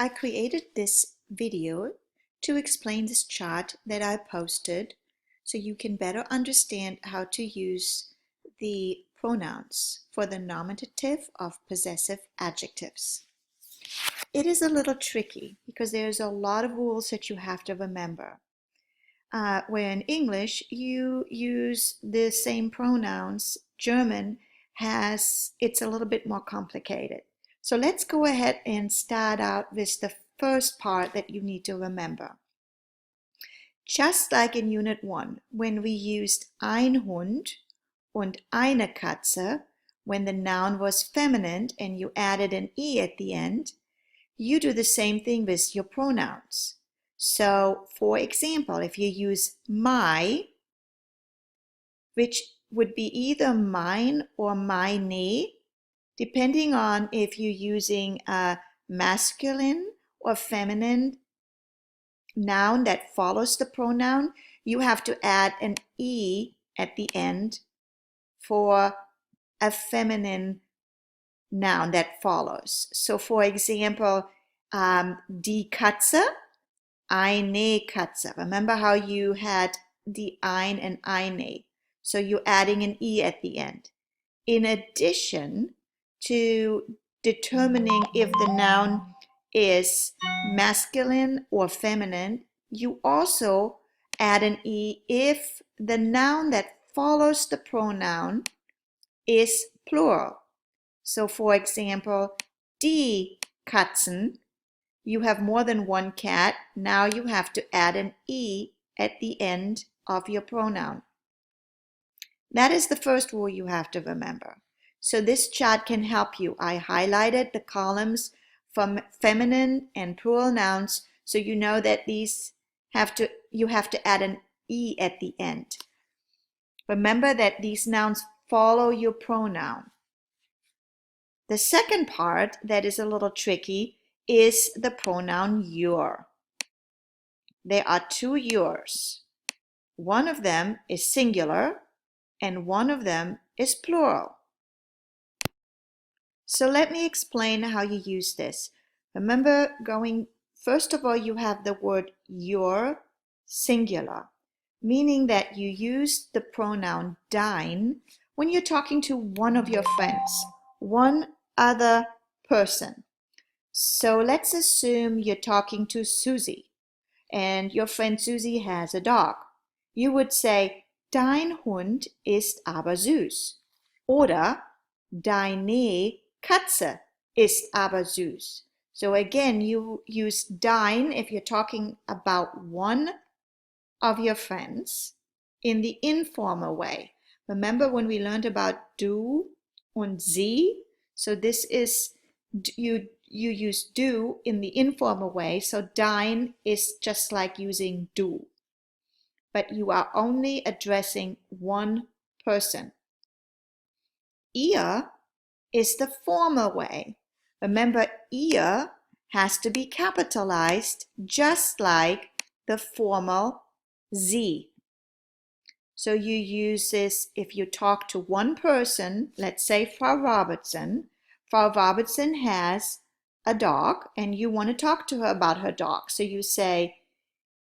I created this video to explain this chart that I posted so you can better understand how to use the pronouns for the nominative of possessive adjectives. It is a little tricky because there's a lot of rules that you have to remember. Where in English you use the same pronouns, German it's a little bit more complicated. So let's go ahead and start out with the first part that you need to remember. Just like in Unit 1, when we used ein Hund und eine Katze, when the noun was feminine and you added an E at the end, you do the same thing with your pronouns. So, for example, if you use my, which would be either mine or meine, depending on if you're using a masculine or feminine noun that follows the pronoun, you have to add an E at the end for a feminine noun that follows. So, for example, die Katze, eine Katze. Remember how you had the ein and eine. So you're adding an E at the end. In addition to determining if the noun is masculine or feminine, you also add an E if the noun that follows the pronoun is plural. So for example, die Katzen, you have more than one cat. Now you have to add an E at the end of your pronoun. That is the first rule you have to remember. So this chart can help you. I highlighted the columns from feminine and plural nouns so you know that you have to add an E at the end. Remember that these nouns follow your pronoun. The second part that is a little tricky is the pronoun your. There are two yours. One of them is singular and one of them is plural. So let me explain how you use this. Remember, first of all, you have the word your singular, meaning that you use the pronoun dein when you're talking to one of your friends, one other person. So let's assume you're talking to Susie and your friend Susie has a dog. You would say, dein Hund ist aber süß. Oder deine Katze ist aber süß. So again, you use dein if you're talking about one of your friends in the informal way. Remember when we learned about du und sie? So this is, you use du in the informal way. So dein is just like using du. But you are only addressing one person. Ihr is the formal way. Remember, ihr has to be capitalized just like the formal sie. So you use this if you talk to one person, let's say Frau Robertson. Frau Robertson has a dog and you want to talk to her about her dog. So you say,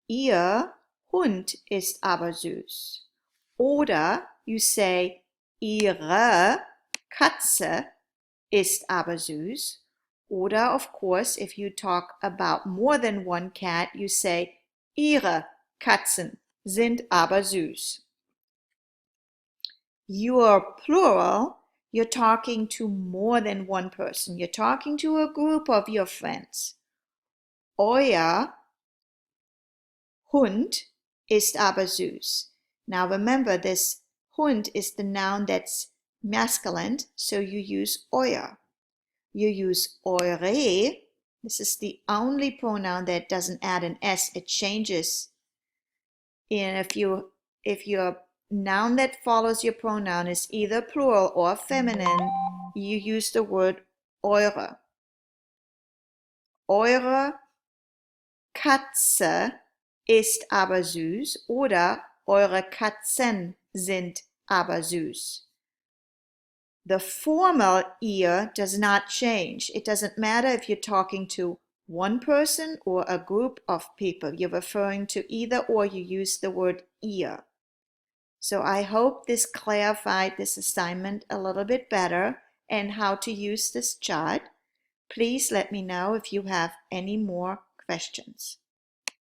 ihr Hund ist aber süß. Oder you say, ihre Katze ist aber süß. Oder, of course, if you talk about more than one cat, you say, ihre Katzen sind aber süß. Your plural, you're talking to more than one person. You're talking to a group of your friends. Euer Hund ist aber süß. Now remember, this Hund is the noun that's masculine, so you use euer. You use eure. This is the only pronoun that doesn't add an S. It changes. And if your noun that follows your pronoun is either plural or feminine, you use the word eure. Eure Katze ist aber süß oder eure Katzen sind aber süß. The formal ihr does not change. It doesn't matter if you're talking to one person or a group of people. You're referring to either or. You use the word ear. So I hope this clarified this assignment a little bit better and how to use this chart. Please let me know if you have any more questions.